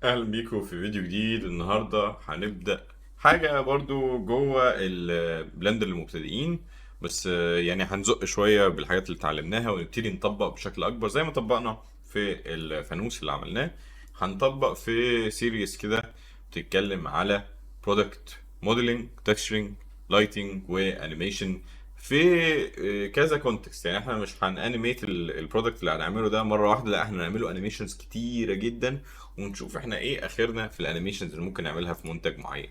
اهلا بيكم في فيديو جديد. النهارده هنبدا حاجه برضو جوه البلندر للمبتدئين، بس يعني هنزق شويه بالحاجات اللي اتعلمناها ونبتدي نطبق بشكل اكبر زي ما طبقنا في الفانوس اللي عملناه. هنطبق في سيريس كده بتتكلم على برودكت موديلنج، تكستشرنج، لايتنج وانيميشن في كذا كونتكست. يعني احنا مش هنانيميت البرودكت اللي هنعمله ده مره واحده، لا احنا هنعمله انيميشنز كتيره جدا ونشوف احنا ايه اخرنا في الانيميشنز اللي ممكن نعملها في منتج معين.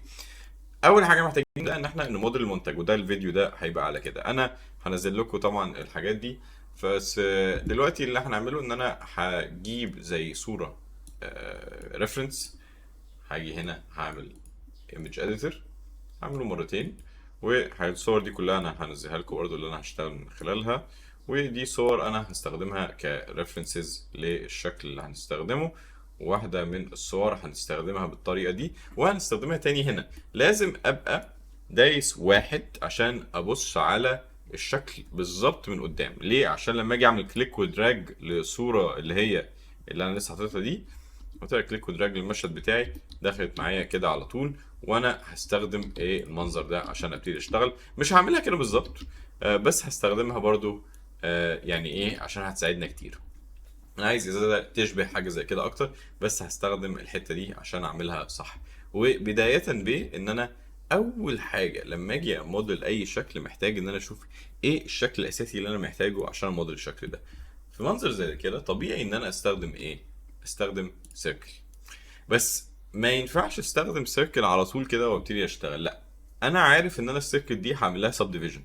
اول حاجه محتاجين ده ان احنا نموديل المنتج، وده الفيديو ده هيبقى على كده. انا هنزل لكم طبعا الحاجات دي، بس دلوقتي اللي هنعمله ان انا هجيب زي صوره ريفرنس. هاجي هنا هعمل ايمج اديتور، هعمله مرتين، والصور دي كلها انا هنزلها لكم برضه اللي انا هشتغل من خلالها. ودي صور انا هستخدمها كريفرنسز للشكل اللي هنستخدمه. واحدة من الصور هنستخدمها بالطريقة دي وهنستخدمها تاني هنا. لازم ابقى دايس واحد عشان ابص على الشكل بالظبط من قدام. ليه؟ عشان لما اجي اعمل كليك ودراج للصورة اللي انا لسه حاططها دي، قلت لك كليك ودراج للمشهد بتاعي، دخلت معايا كده على طول. وانا هستخدم ايه المنظر ده عشان ابتدي اشتغل. مش هعملها كده بالظبط، بس هستخدمها برضو يعني ايه عشان هتساعدنا كتير. انا عايز ازازه تشبه حاجه زي كده اكتر، بس هستخدم الحته دي عشان اعملها صح. وبدايه بان انا اول حاجه لما اجي اموديل اي شكل محتاج ان انا اشوف ايه الشكل الاساسي اللي انا محتاجه عشان اموديل الشكل ده. في منظر زي كده طبيعي ان انا استخدم ايه؟ استخدم سيركل. بس ما ينفعش استخدم سيركل على طول كده وابتدي اشتغل، لا. انا عارف ان انا السيركل دي هعمل لها سب ديفيجن،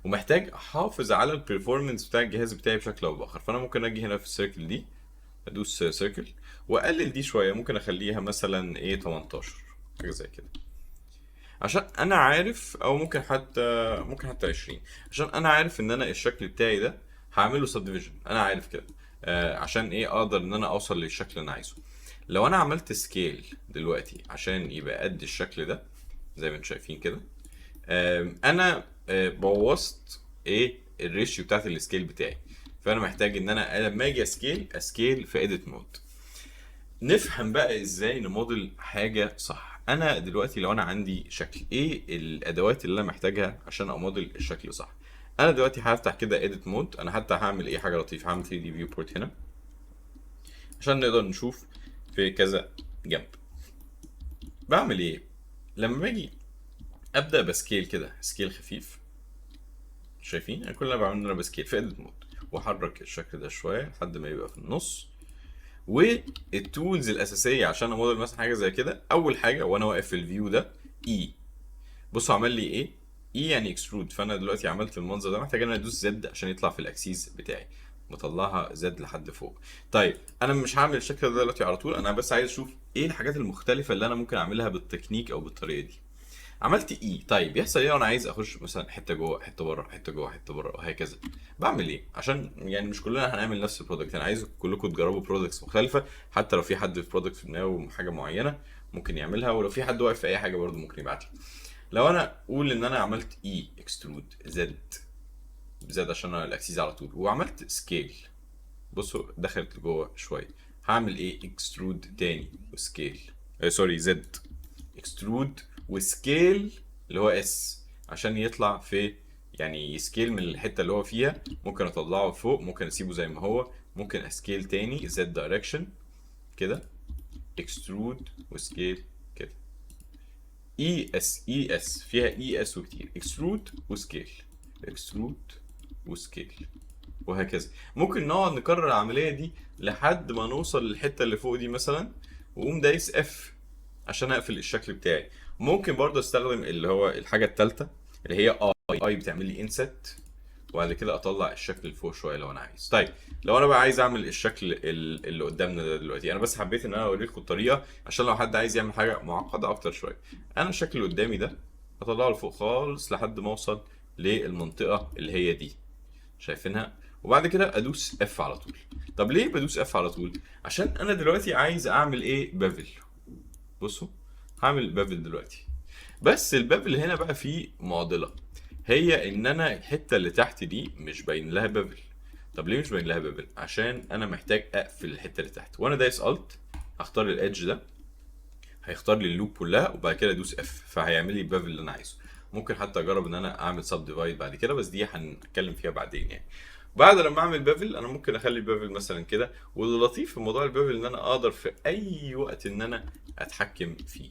ومحتاج احافظ على البرفورمانس بتاع الجهاز بتاعي بشكل او باخر. فانا ممكن اجي هنا في السيركل دي، ادوس سيركل واقلل دي شويه. ممكن اخليها مثلا ايه 18، حاجه زي كده، عشان انا عارف، او ممكن حتى 20، عشان انا عارف ان انا الشكل بتاعي ده هعمله سب ديفيجن. انا عارف كده عشان ايه اقدر ان انا اوصل للشكل اللي انا عايزه. لو انا عملت سكيل دلوقتي عشان يبقى قد الشكل ده زي ما انتم شايفين كده، انا بوظت ايه الريشيو بتاعت السكيل بتاعي. فانا محتاج ان انا لما اجي اسكيل في اديت مود. نفهم بقى ازاي نموديل حاجه صح. انا دلوقتي لو انا عندي شكل، ايه الادوات اللي انا محتاجها عشان اموديل الشكل صح؟ انا دلوقتي هفتح كده اديت مود. انا حتى هعمل ايه حاجه لطيفه، هعمل 3 دي فيو بورت هنا عشان نقدر نشوف في كذا جنب. بعمل ايه لما باجي ابدا بسكيل كده، سكيل خفيف. شايفين انا كل اللي انا بعمله ان انا بسكيل في اديت مود واحرك الشكل ده شويه لحد ما يبقى في النص. والتولز الاساسيه عشان اموديل مثلا حاجه زي كده، اول حاجه وانا واقف في الفيو ده، اي. بصوا عمل لي ايه؟ اي يعني اكسترود. فانا دلوقتي عملت المنظر ده، محتاج ان انا ادوس زد عشان يطلع في الاكسيس بتاعي، بطلعها زد لحد فوق. طيب انا مش هعمل الشكل ده دلوقتي على طول، انا بس عايز اشوف ايه الحاجات المختلفه اللي انا ممكن اعملها بالتكنيك او بالطريقه دي. عملت اي. طيب يحصل ايه لو انا عايز اخش مثلا حته جوه حته بره، حته جوه حته بره وهكذا؟ بعمل ايه عشان يعني مش كلنا هنعمل نفس البرودكت؟ انا عايز كلكم تجربوا برودكتس مختلفه. حتى لو في حد في برودكت في دماغه حاجه معينه ممكن يعملها، ولو في حد واقف في اي حاجه برضه ممكن يبعت لي. لو انا اقول ان انا عملت اي اكسترود زد، زد عشان انا الاكسيس على طول، وعملت سكيل، بصوا دخلت جوه شويه. هعمل ايه؟ اكسترود تاني وسكيل، سوري زد، اكسترود وسكيل اللي هو اس عشان يطلع في، يعني يسكيل من الحته اللي هو فيها. ممكن اطلعه فوق، ممكن اسيبه زي ما هو، ممكن اسكيل تاني زد دايركشن كده، اكسترود وسكيل كده. اي اس فيها اي اس وكتير، اكسترود وسكيل، اكسترود وسكيل، وهكذا. ممكن نقعد نكرر العمليه دي لحد ما نوصل للحته اللي فوق دي مثلا، واقوم دايس اف عشان اقفل الشكل بتاعي. ممكن برضه استخدم اللي هو الحاجه الثالثه اللي هي اي بتعمل لي انست، وبعد كده اطلع الشكل اللي فوق شويه لو انا عايز. طيب لو انا بقى عايز اعمل الشكل اللي قدامنا ده دلوقتي، انا بس حبيت ان انا اوريكم الطريقه عشان لو حد عايز يعمل حاجه معقده اكتر شويه. انا الشكل اللي قدامي ده اطلعه لفوق خالص لحد ما اوصل للمنطقه اللي هي دي، شايفينها؟ وبعد كده ادوس اف على طول. طب ليه بدوس اف على طول؟ عشان انا دلوقتي عايز اعمل ايه؟ بافل. بصوا هعمل بافل دلوقتي، بس البافل هنا بقى فيه معضله، هي ان انا الحته اللي تحت دي مش باين لها بافل. طب ليه مش باين لها بافل؟ عشان انا محتاج اقفل الحته اللي تحت. وانا دايس الت هختار الادج ده، هيختار لي اللوب كلها، وبعد كده ادوس اف فهيعمل لي البافل اللي انا عايزه. ممكن حتى اجرب ان انا اعمل سب ديفايد بعد كده، بس دي هنتكلم فيها بعدين يعني. بعد لما اعمل بافل انا ممكن اخلي البافل مثلا كده. واللطيف في موضوع البافل ان انا اقدر في اي وقت ان انا اتحكم فيه.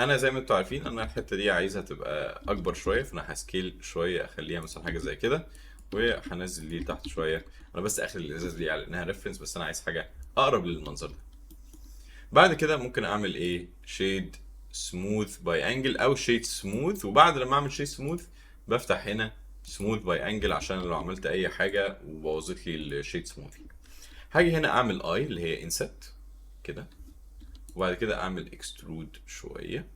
انا زي ما انتوا عارفين انا الحته دي عايزها تبقى اكبر شويه، فانا هسكيل شويه اخليها مثلا حاجه زي كده، وهنزل دي تحت شويه. انا بس اخر الازاز دي على انها ريفرنس، بس انا عايز حاجه اقرب للمنظر ده. بعد كده ممكن اعمل ايه، شيد سموث باي انجل او شيد سموث. وبعد لما اعمل شيد سموث بفتح هنا سموث باي انجل، عشان لو عملت اي حاجه وبوظت لي الشيد سموث. هاجي هنا اعمل اي اللي هي انسert كده، وبعد كده اعمل اكسترود شويه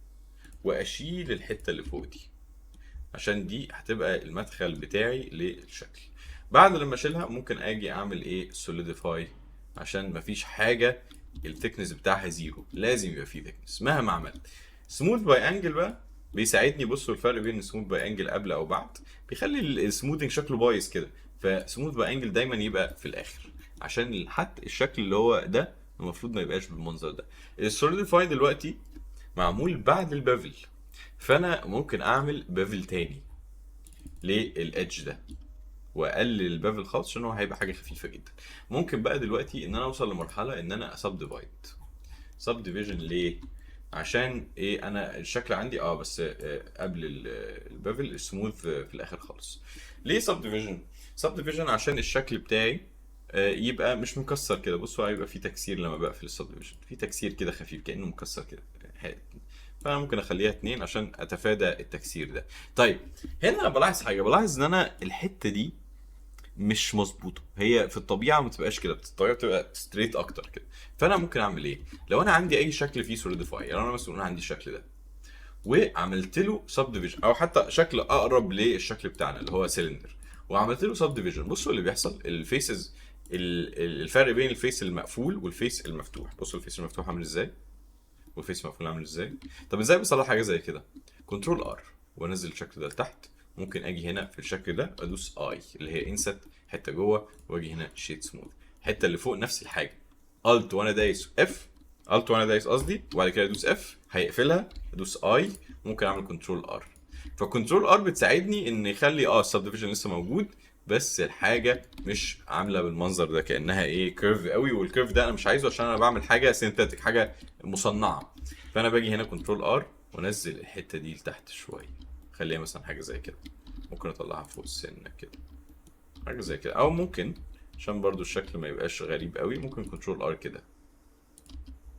واشيل الحته اللي فوق دي، عشان دي هتبقى المدخل بتاعي للشكل. بعد لما اشيلها ممكن اجي اعمل ايه، سوليديفاي، عشان مفيش حاجه الثيكنس بتاعها زيرو، لازم يبقى فيه ثيكنس مهما عملت. سموث باي انجل بقى بيساعدني. بصوا الفرق بين السموث باي انجل قبل او بعد، بيخلي السموثنج شكله بايظ كده. فسموث باي انجل دايما يبقى في الاخر، عشان حتى الشكل اللي هو ده المفروض ما يبقاش بالمنظر ده. السوليديفاي دلوقتي معمول بعد البافل، فانا ممكن اعمل بافل تاني للادج ده واقلل البافل خالص، عشان هو هيبقى حاجه خفيفه جدا. ممكن بقى دلوقتي ان انا اوصل لمرحله ان انا اسب ديفايد. سب ديفيجن ليه؟ عشان ايه، انا الشكل عندي بس قبل البافل السموث في الاخر خالص. ليه سب ديفيجن؟ سب ديفيجن عشان الشكل بتاعي يبقى مش مكسر كده. بصوا هيبقى في تكسير لما بقفل السب ديفيجن، في تكسير كده خفيف كانه مكسر كده. فانا ممكن اخليها 2 عشان اتفادى التكسير ده. طيب هنا بلاحظ حاجه، بلاحظ ان انا الحته دي مش مظبوطه. هي في الطبيعه ما بتبقاش كده، في الطبيعه بتبقى ستريت اكتر كده. فانا ممكن اعمل ايه، لو انا عندي اي شكل فيه سوليديفاي، يعني انا مثلا عندي الشكل ده وعملت له سب ديفيجن، او حتى شكل اقرب للشكل بتاعنا اللي هو سيلندر، وعملت له سب ديفيجن، بصوا اللي بيحصل. الفيسز الفرق بين الفيس المقفول والفيس المفتوح. بصوا الفيس المفتوح عامل ازاي والفيس المقفول عامل ازاي. طب ازاي بصلح حاجه زي كده؟ كنترول ار وانزل الشكل ده لتحت. ممكن اجي هنا في الشكل ده ادوس اي اللي هي انسert حته جوه، واجي هنا شيد سموث الحته اللي فوق نفس الحاجه. الت وانا دايس اف، الت وانا دايس قصدي، وبعد كده ادوس اف هيقفلها، ادوس اي. ممكن اعمل كنترول ار. فكنترول ار بتساعدني ان يخلي السب ديفيجن لسه موجود، بس الحاجه مش عامله بالمنظر ده كانها ايه كيرف قوي، والكيرف ده انا مش عايزه عشان انا بعمل حاجه سينثيتك، حاجه مصنعه. فانا باجي هنا كنترول ار وانزل الحته دي لتحت شويه، خليها مثلا حاجه زي كده. ممكن اطلعها فوق السنه كده، حاجه زي كده. او ممكن عشان برضو الشكل ما يبقاش غريب قوي ممكن كنترول ار كده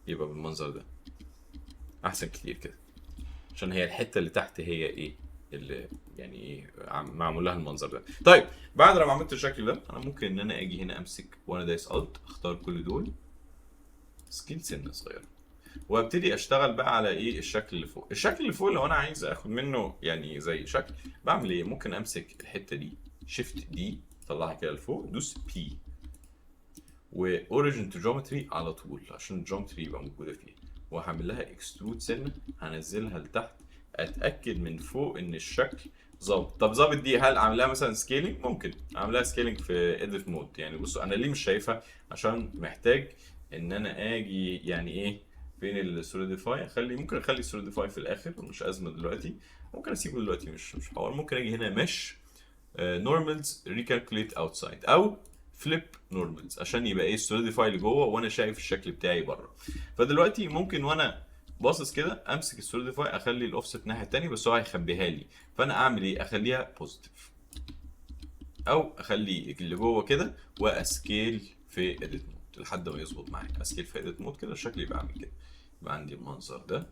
يبقى بالمنظر ده، احسن كتير كده. عشان هي الحته اللي تحت هي ايه اللي يعني ايه معمول لها المنظر ده. طيب بعد لما عملت الشكل ده انا ممكن ان انا اجي هنا امسك وانا دايس الت اختار كل دول سكيل سنه صغيره، وابتدي اشتغل بقى على ايه الشكل اللي فوق. الشكل اللي فوق لو انا عايز اخد منه يعني زي شكل، بعمل ايه، ممكن امسك الحته دي شيفت دي اطلعها كده لفوق، دوس بي واوريجن تو جيومتري على طول عشان الجيومتري يبقى موجوده فيها، وهعمل لها اكسترود سنه، هنزلها لتحت، اتاكد من فوق ان الشكل ظابط. طب ظابط دي هل اعملها مثلا سكيلينج؟ ممكن اعملها سكيلينج في اديت مود. يعني بصوا انا ليه مش شايفها، عشان محتاج ان انا اجي يعني ايه فين السوليديفاي. ممكن اخلي السوليديفاي في الاخر، مش ازمه دلوقتي، ممكن اسيبه دلوقتي مش حوار. ممكن اجي هنا مش نورمالز ريكالكوليت اوتسايد او فليب نورمالز، عشان يبقى ايه السوليديفاي اللي جوه وانا شايف الشكل بتاعي بره. فدلوقتي ممكن وانا باصص كده امسك السوليديفاي اخلي الاوفست الناحيه الثانيه، بس هو هيخبيها لي. فانا اعمل ايه، اخليها بوزيتيف او اخلي اللي جوه كده واسكيل في اديت مود لحد ما يظبط معايا. اسكيل في اديت مود كده الشكل يبقى عامل كده، يبقى عندي المنظر ده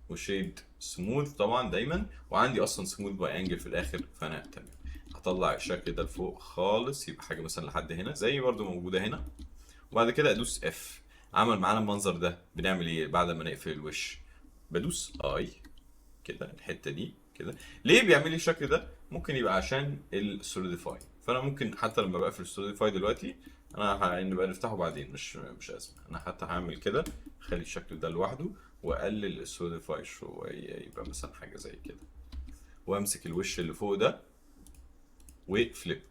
وشيد سموث طبعا دايما، وعندي اصلا سموث باي انجل في الاخر، فانا تمام. هطلع الشكل ده لفوق خالص يبقى حاجه مثلا لحد هنا زي برضو موجوده هنا، وبعد كده ادوس اف. عمل معانا المنظر ده. بنعمل ايه بعد ما نقفل الوش؟ بدوس اي كده الحته دي كده. ليه بيعمل لي الشكل ده؟ ممكن يبقى عشان السوليديفاي. فانا ممكن حتى لما بقفل السوليديفاي دلوقتي انا نبقى نفتحه بعدين، مش ازمه. انا حتى هعمل كده، اخلي الشكل ده لوحده واقلل السوليديفاي شويه يبقى مثلا حاجه زي كده، وامسك الوش اللي فوق ده وفليب،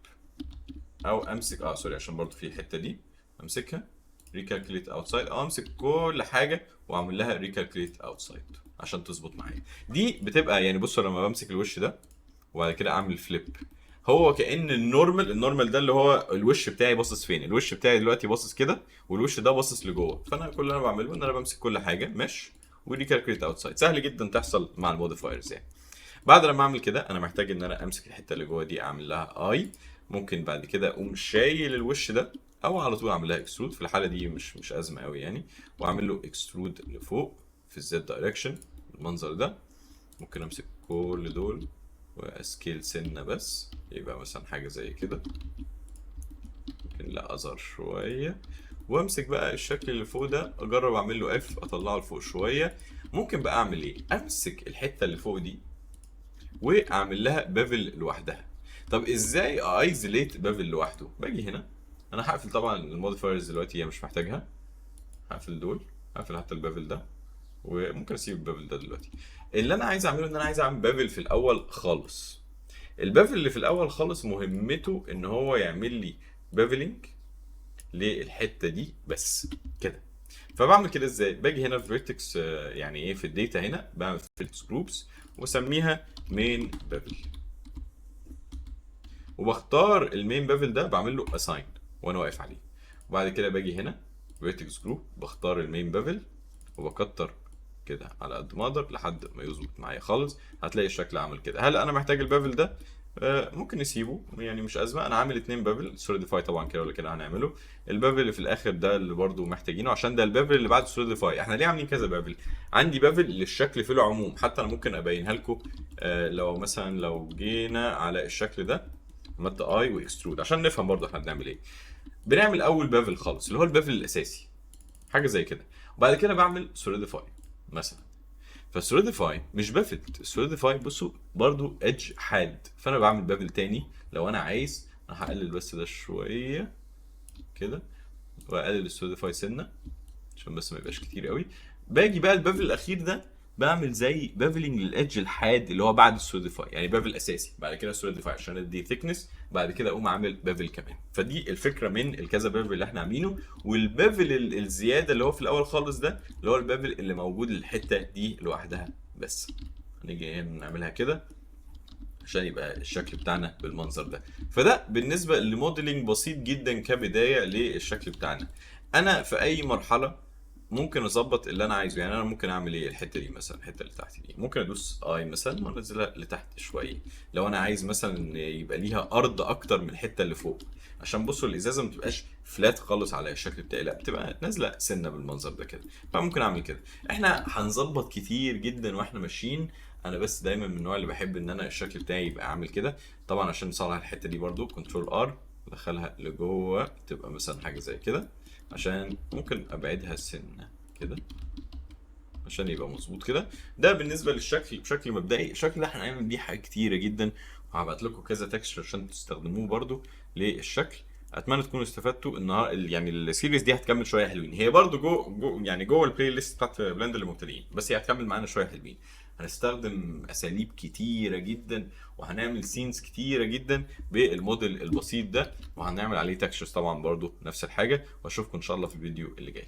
او امسك سوري عشان برضو في الحته دي امسكها ريكالكوليت اوتسايد، او امسك كل حاجه واعمل لها ريكالكوليت اوتسايد عشان تظبط معايا. دي بتبقى يعني بصوا لما بمسك الوش ده وبعد كده اعمل فليب، هو كأن النورمال ده اللي هو الوش بتاعي باصص فين، الوش بتاعي دلوقتي باصص كده والوش ده باصص لجوه، فانا كل اللي انا بعمله ان انا بمسك كل حاجه مش وريكالكوليت اوتسايد. سهل جدا تحصل مع الموديفايرز يعني. بعد لما اعمل كده انا محتاج ان انا امسك الحته اللي جوه دي اعمل لها اي، ممكن بعد كده اقوم شايل الوش ده او على طول اعمل لها اكسترود، في الحاله دي مش ازمه قوي يعني، واعمل له اكسترود لفوق في الزد دايركشن المنظر ده. ممكن امسك كل دول واسكيل سنه بس يبقى مثلا حاجه زي كده، ممكن لا اصغر شويه، وامسك بقى الشكل اللي فوق ده اجرب اعمل له اف اطلعه لفوق شويه. ممكن بقى اعمل ايه، امسك الحته اللي فوق دي واعمل لها بافل لوحدها. طب ازاي ايزوليت بافل لوحده؟ باجي هنا انا هقفل طبعا الموديفايرز دلوقتي هي مش محتاجها، هقفل دول، هقفل حتى البافل ده، وممكن اسيب البافل ده دلوقتي. اللي انا عايز اعمله ان انا عايز اعمل بافل في الاول خالص. البافل اللي في الاول خالص مهمته ان هو يعمل لي بافلينج للحته دي بس كده. فبعمل كده ازاي؟ باجي هنا في فيرتكس يعني ايه في الداتا هنا، بعمل فيرتكس جروبس واسميها مين بافل، وبختار المين بافل ده بعمل له اساين وانا واقف عليه. وبعد كده باجي هنا فيرتكس جروب بختار المين بافل وبكتر كده على قد ما اقدر لحد ما يظبط معايا خالص. هتلاقي الشكل عامل كده. هل انا محتاج البافل ده؟ ممكن نسيبه يعني مش ازمه. انا عامل 2 بافل سوليديفاي طبعا كده ولا كده هنعمله. البافل اللي في الاخر ده اللي برده محتاجينه عشان ده البافل اللي بعد سوليديفاي. احنا ليه عاملين كذا بافل؟ عندي بافل للشكل في العموم، حتى انا ممكن ابينها لكم. لو مثلا لو جينا على الشكل ده عملت اي واكسترود عشان نفهم برضه احنا بنعمل ايه. بنعمل اول بافل خالص اللي هو البافل الاساسي حاجه زي كده، وبعد كده بعمل سوليديفاي مثلا. فالسوليديفاي مش بافل، السوليديفاي بصوا برضو ايدج حاد، فانا بعمل بافل تاني لو انا عايز. انا هقلل بس ده شويه كده واقلل السوليديفاي سنه عشان بس ما يبقاش كتير قوي. باجي بقى البافل الاخير ده بعمل زي بافلنج للادج الحاد اللي هو بعد السوليديفاي، يعني بافل اساسي بعد كده سوليديفاي عشان ادي ثيكنس، بعد كده اقوم عامل بافل كمان. فدي الفكره من الكذا بافل اللي احنا عاملينه. والبافل الزياده اللي هو في الاول خالص ده اللي هو البافل اللي موجود للحته دي لوحدها بس. هنيجي نعملها كده عشان يبقى الشكل بتاعنا بالمنظر ده. فده بالنسبه لموديلنج بسيط جدا كبدايه للشكل بتاعنا. انا في اي مرحله ممكن اظبط اللي انا عايزه. يعني انا ممكن اعمل ايه، الحته دي مثلا الحته اللي تحت دي ممكن ادوس اي مثلا وانزلها لتحت شويه لو انا عايز مثلا يبقى ليها ارض اكتر من الحته اللي فوق، عشان بصوا الازازه ما تبقاش فلات خالص على الشكل بتاعي، لا بتبقى نازله سنه بالمنظر ده كده. فممكن اعمل كده. احنا هنظبط كتير جدا واحنا ماشيين. انا بس دايما من النوع اللي بحب ان انا الشكل بتاعي يبقى عامل كده. طبعا عشان نصلح الحته دي برضو كنترول ار ادخلها لجوه تبقى مثلا حاجه زي كده، عشان ممكن ابعدها سنه كده عشان يبقى مظبوط كده. ده بالنسبه للشكل بشكل مبدئي. الشكل ده احنا هنعمل بيه حاجات كتيره جدا وهبعت لكم كذا تكستشر عشان تستخدموه برضو للشكل. اتمنى تكونوا استفدتوا النهارده. يعني السيريز دي هتكمل شويه حلوين، هي برضو يعني جوه البلاي ليست بتاعت بلندر للمبتدئين، بس هي هتكمل معانا شويه حلوين. هنستخدم اساليب كتيره جدا وهنعمل سينز كتيره جدا بالموديل البسيط ده، وهنعمل عليه تكستشرز طبعا برضو نفس الحاجه. واشوفكم ان شاء الله في الفيديو اللي جاي.